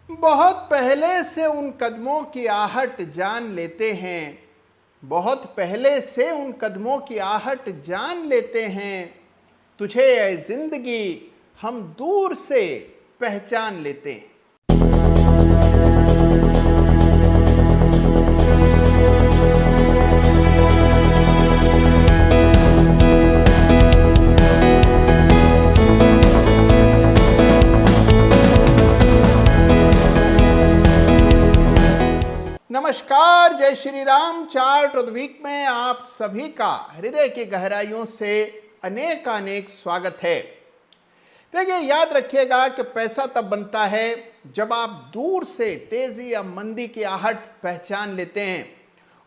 बहुत पहले से उन कदमों की आहट जान लेते हैं। बहुत पहले से उन कदमों की आहट जान लेते हैं। तुझे ऐ जिंदगी हम दूर से पहचान लेते हैं। नमस्कार, जय Shri Ram. Chart of the week में आप सभी का हृदय की गहराइयों से अनेक स्वागत है। देखिए, याद रखिएगा कि पैसा तब बनता है जब आप दूर से तेजी या मंदी की आहट पहचान लेते हैं।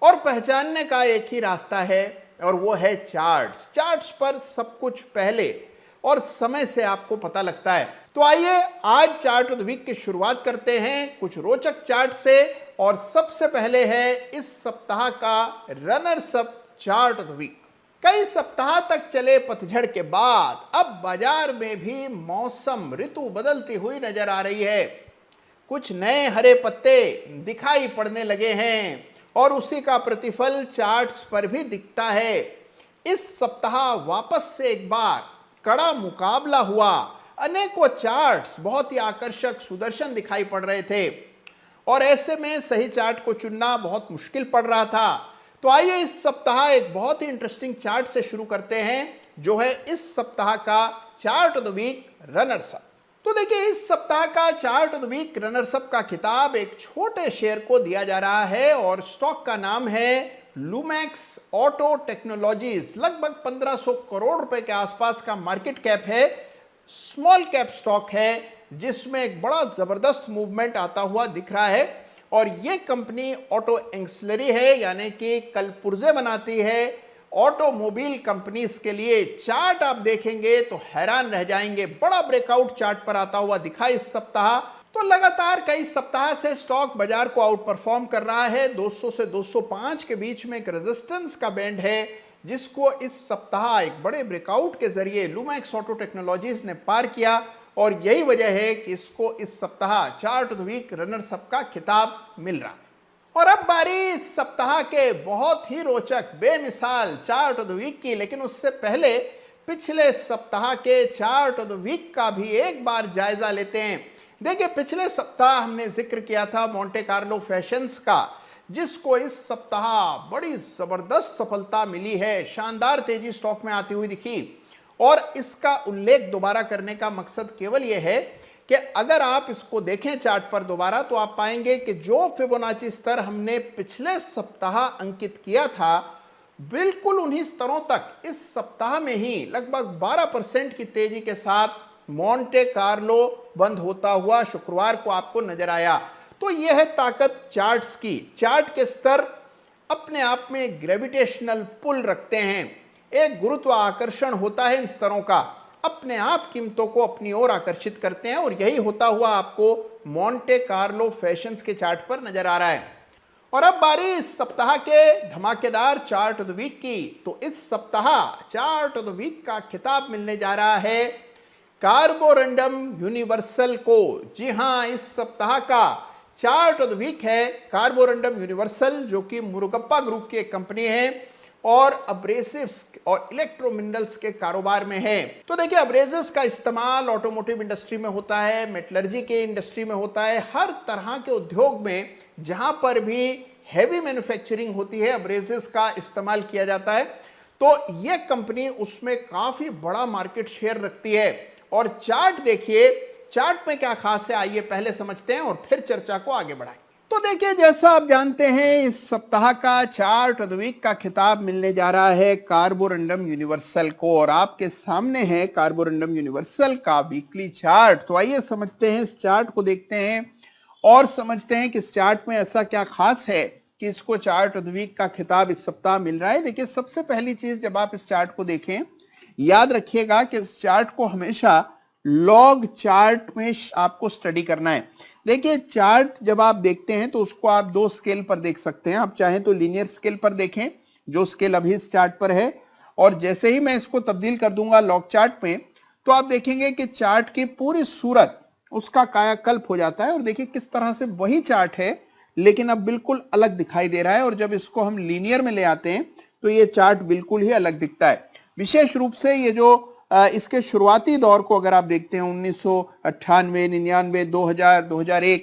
और पहचानने का एक ही रास्ता है और वो है चार्ट्स। चार्ट्स पर सब कुछ पहले और समय से आपको पता लगता है। तो आइए आज चार्ट ऑफ द वीक की शुरुआत करते हैं कुछ रोचक चार्ट से। और सबसे पहले है इस सप्ताह का runners up chart of the week. कई सप्ताह तक चले पतझड़ के बाद अब बाजार में भी मौसम ऋतु बदलती हुई नजर आ रही है। कुछ नए हरे पत्ते दिखाई पड़ने लगे हैं और उसी का प्रतिफल चार्ट्स पर भी दिखता है। इस सप्ताह वापस से एक बार कड़ा मुकाबला हुआ। अनेकों चार्ट्स बहुत ही आकर्षक सुदर्शन दिखाई पड़ रहे थे और ऐसे में सही चार्ट को चुनना बहुत मुश्किल पड़ रहा था। तो आइए इस सप्ताह एक बहुत ही इंटरेस्टिंग चार्ट से शुरू करते हैं, जो है इस सप्ताह का chart of the week runners up. तो देखिए, इस सप्ताह का chart of the week runners up का खिताब एक छोटे शेयर को दिया जा रहा है और स्टॉक का नाम है लुमैक्स ऑटो टेक्नोलॉजीज। लगभग 1500 करोड़ रुपए के आसपास का मार्केट कैप है। स्मॉल कैप स्टॉक है जिसमें एक बड़ा जबरदस्त मूवमेंट आता हुआ दिख रहा है। और यह कंपनी ऑटो एंसिलरी है, यानी कि कल पुर्जे बनाती है ऑटोमोबाइल कंपनीज के लिए। चार्ट आप देखेंगे तो हैरान रह जाएंगे। बड़ा ब्रेकआउट चार्ट पर आता हुआ दिखा इस सप्ताह। तो लगातार कई सप्ताह से स्टॉक बाजार को आउट परफॉर्म कर रहा है। 200 से 205 के बीच में एक रेजिस्टेंस का बैंड है, जिसको इस सप्ताह एक बड़े ब्रेकआउट के जरिए लुमैक्स ऑटो टेक्नोलॉजीज ने पार किया। और यही वजह है कि इसको इस सप्ताह chart of the week runners up का खिताब मिल रहा है। और अब बारी इस सप्ताह के बहुत ही रोचक बेमिसाल चार्ट ऑफ द वीक की। लेकिन उससे पहले पिछले सप्ताह के चार्ट ऑफ द वीक का भी एक बार जायजा लेते हैं। देखिए, पिछले सप्ताह हमने जिक्र किया था मोंटे कार्लो फैशंस का, जिसको इस सप्ताह बड़ी जबरदस्त सफलता मिली है। शानदार तेजी स्टॉक में आती हुई दिखी। और इसका उल्लेख दोबारा करने का मकसद केवल यह है कि अगर आप इसको देखें चार्ट पर दोबारा, तो आप पाएंगे कि जो फिबोनाची स्तर हमने पिछले सप्ताह अंकित किया था, बिल्कुल उन्हीं स्तरों तक इस सप्ताह में ही लगभग 12% की तेजी के साथ मोंटे कार्लो बंद होता हुआ शुक्रवार को आपको नजर आया। तो यह है ताकत चार्ट्स की। चार्ट के स्तर अपने आप में ग्रेविटेशनल पुल रखते हैं। एक गुरुत्व आकर्षण होता है इन स्तरों का, अपने आप कीमतों को अपनी ओर आकर्षित करते हैं। और यही होता हुआ आपको मोंटे कार्लो फैशंस के चार्ट पर नजर आ रहा है। और अब बारी इस सप्ताह के धमाकेदार चार्ट ऑफ द वीक की। तो इस सप्ताह चार्ट ऑफ द वीक का खिताब मिलने जा रहा है कार्बोरंडम यूनिवर्सल को। जी हां, इस सप्ताह का चार्ट ऑफ द वीक है कार्बोरंडम यूनिवर्सल, जो कि मुरुगप्पा ग्रुप की एक कंपनी है और अब्रेसिव्स और इलेक्ट्रो मिनरल्स के कारोबार में है। तो देखिए, अब्रेसिव्स का इस्तेमाल ऑटोमोटिव इंडस्ट्री में होता है, मेटलर्जी के इंडस्ट्री में होता है। हर तरह के उद्योग में जहां पर भी हैवी मैन्युफैक्चरिंग होती है, अब्रेसिव्स का इस्तेमाल किया जाता है। तो यह कंपनी उसमें काफी बड़ा मार्केट शेयर रखती है। और चार्ट देखिए, चार्ट में क्या खास है, आइए पहले समझते हैं और फिर चर्चा को आगे बढ़ाएं। तो देखिए, जैसा आप जानते हैं, इस सप्ताह का चार्ट ऑफ द वीक का खिताब मिलने जा रहा है कार्बोरंडम यूनिवर्सल को। और आपके सामने है कार्बोरंडम यूनिवर्सल का वीकली चार्ट। तो आइए समझते हैं, इस चार्ट को देखते हैं और समझते हैं कि इस चार्ट में ऐसा क्या खास है कि इसको चार्ट ऑफ द वीक का खिताब इस सप्ताह मिल रहा है। देखिए, सबसे पहली चीज, जब आप इस चार्ट को देखें, याद रखिएगा कि इस चार्ट को हमेशा लॉग चार्ट में आपको स्टडी करना है। देखिए, चार्ट जब आप देखते हैं तो उसको आप दो स्केल पर देख सकते हैं। आप चाहें तो लीनियर स्केल पर देखें, जो स्केल अभी इस चार्ट पर है, और जैसे ही मैं इसको तब्दील कर दूंगा लॉग चार्ट में, तो आप देखेंगे कि चार्ट की पूरी सूरत उसका कायाकल्प हो जाता है। और देखिए किस तरह से वही चार्ट है लेकिन अब बिल्कुल अलग दिखाई दे रहा है, और जब इसको हम लीनियर में ले आते हैं तो ये चार्ट बिल्कुल ही अलग दिखता है। विशेष रूप से ये जो इसके शुरुआती दौर को अगर आप देखते हैं 1998, 99, 2000, 2001,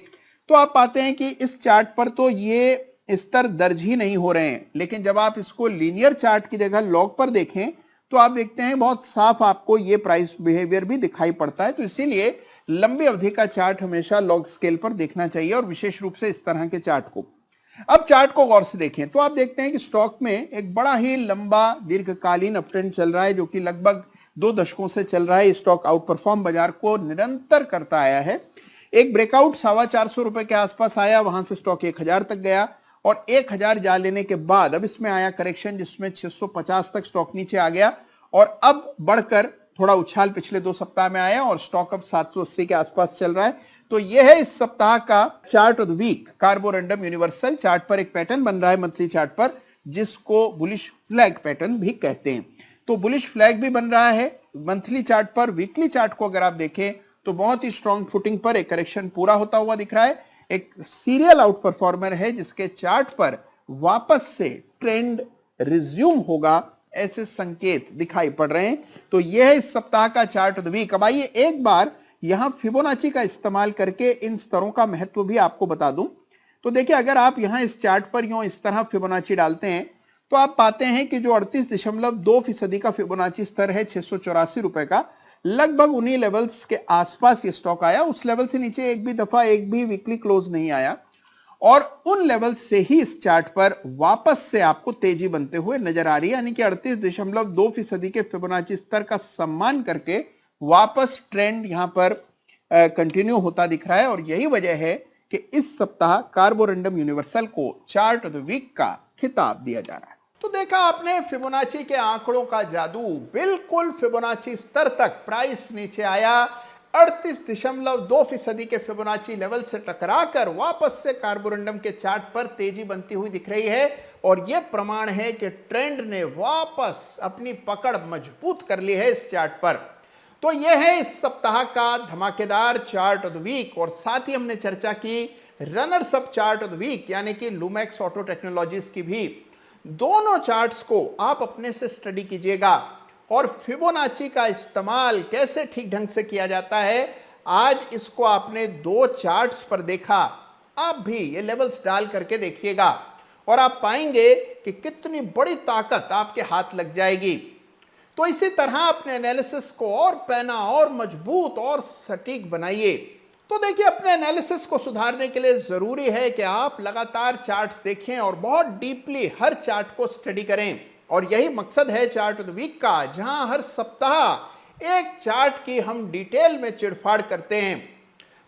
तो आप पाते हैं कि इस चार्ट पर तो ये स्तर दर्ज ही नहीं हो रहे हैं। लेकिन जब आप इसको लीनियर चार्ट की जगह लॉग पर देखें तो आप देखते हैं बहुत साफ आपको ये प्राइस बिहेवियर भी दिखाई पड़ता है। तो इसीलिए लंबी अवधि का चार्ट हमेशा लॉग स्केल पर देखना चाहिए, और विशेष रूप से इस तरह के चार्ट को। अब चार्ट को गौर से देखें तो आप देखते हैं कि स्टॉक में एक बड़ा ही लंबा दीर्घकालीन अपट्रेंड चल रहा है, जो कि लगभग 2 दशकों से चल रहा है। स्टॉक आउट परफॉर्म बाजार को निरंतर करता आया है। एक ब्रेकआउट 425 रुपए के आसपास आया, वहां से स्टॉक 1000 तक गया, और 1000 जा लेने के बाद अब इसमें आया करेक्शन, जिसमें 650 तक स्टॉक नीचे आ गया, और अब बढ़कर थोड़ा उछाल पिछले 2 सप्ताह में आया और स्टॉक अब 780 के आसपास चल रहा है। तो यह है इस सप्ताह का chart of the week. Carborundum Universal chart पर एक पैटर्न बन रहा है मंथली चार्ट पर, जिसको बुलिश फ्लैग पैटर्न भी कहते हैं। तो बुलिश फ्लैग भी बन रहा है मंथली चार्ट पर। वीकली चार्ट को अगर आप देखें तो बहुत ही स्ट्रॉन्ग फुटिंग पर एक करेक्शन पूरा होता हुआ दिख रहा है। एक सीरियल आउट परफॉर्मर है जिसके चार्ट पर वापस से ट्रेंड रिज्यूम होगा, ऐसे संकेत दिखाई पड़ रहे हैं। तो यह है इस सप्ताह का चार्ट ऑफ द वीक। अब आइए एक बार यहां फिबोनाची का इस्तेमाल करके इन स्तरों का महत्व भी आपको बता दूं। तो देखिए, अगर आप यहां इस चार्ट पर यूं इस तरह फिबोनाची डालते हैं तो आप पाते हैं कि जो 38.2% का फिबोनाची स्तर है 684 रुपए का, लगभग उन्हीं लेवल्स के आसपास ये स्टॉक आया। उस लेवल से नीचे एक भी वीकली क्लोज नहीं आया, और उन लेवल से ही इस चार्ट पर वापस से आपको तेजी बनते हुए नजर आ रही है। यानी कि 38.2% के फिबोनाची स्तर का सम्मान करके वापस ट्रेंड यहां पर कंटिन्यू होता दिख रहा है। और यही वजह है कि इस सप्ताह कार्बोरंडम यूनिवर्सल को चार्ट ऑफ द वीक का खिताब दिया जा रहा है। तो देखा आपने फिबोनाची के आंकड़ों का जादू। बिल्कुल फिबोनाची स्तर तक प्राइस नीचे आया, 38.2% के फिबोनाची लेवल से टकराकर वापस से कार्बोरंडम के चार्ट पर तेजी बनती हुई दिख रही है। और यह प्रमाण है कि ट्रेंड ने वापस अपनी पकड़ मजबूत कर ली है इस चार्ट पर। तो यह है इस सप्ताह का धमाकेदार चार्ट ऑफ द वीक। और साथ ही हमने चर्चा की runners up chart of the week, यानी कि लुमेक्स ऑटो टेक्नोलॉजीज की भी। दोनों चार्ट्स को आप अपने से स्टडी कीजिएगा, और फिबोनाची का इस्तेमाल कैसे ठीक ढंग से किया जाता है, आज इसको आपने 2 चार्ट्स पर देखा। आप भी ये लेवल्स डाल करके देखिएगा और आप पाएंगे कि कितनी बड़ी ताकत आपके हाथ लग जाएगी। तो इसी तरह अपने एनालिसिस को और पैना और मजबूत और सटीक बनाइए। तो देखिए, अपने एनालिसिस को सुधारने के लिए जरूरी है कि आप लगातार चार्ट्स देखें और बहुत डीपली हर चार्ट को स्टडी करें। और यही मकसद है चार्ट ऑफ द वीक का, जहां हर सप्ताह एक चार्ट की हम डिटेल में चिड़फाड़ करते हैं।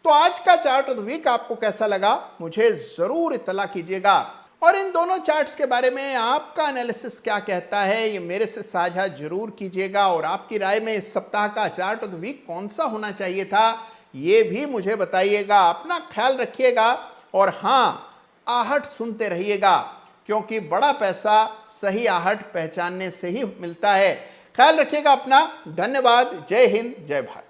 तो आज का चार्ट ऑफ द वीक आपको कैसा लगा, मुझे जरूर इत्तला कीजिएगा। और इन दोनों चार्ट्स के बारे में आपका एनालिसिस क्या कहता है, ये मेरे से साझा जरूर कीजिएगा। और आपकी राय में इस सप्ताह का चार्ट ऑफ द वीक कौन सा होना चाहिए था, ये भी मुझे बताइएगा। अपना ख्याल रखिएगा, और हाँ, आहट सुनते रहिएगा, क्योंकि बड़ा पैसा सही आहट पहचानने से ही मिलता है। ख्याल रखिएगा अपना। धन्यवाद। जय हिंद, जय भारत।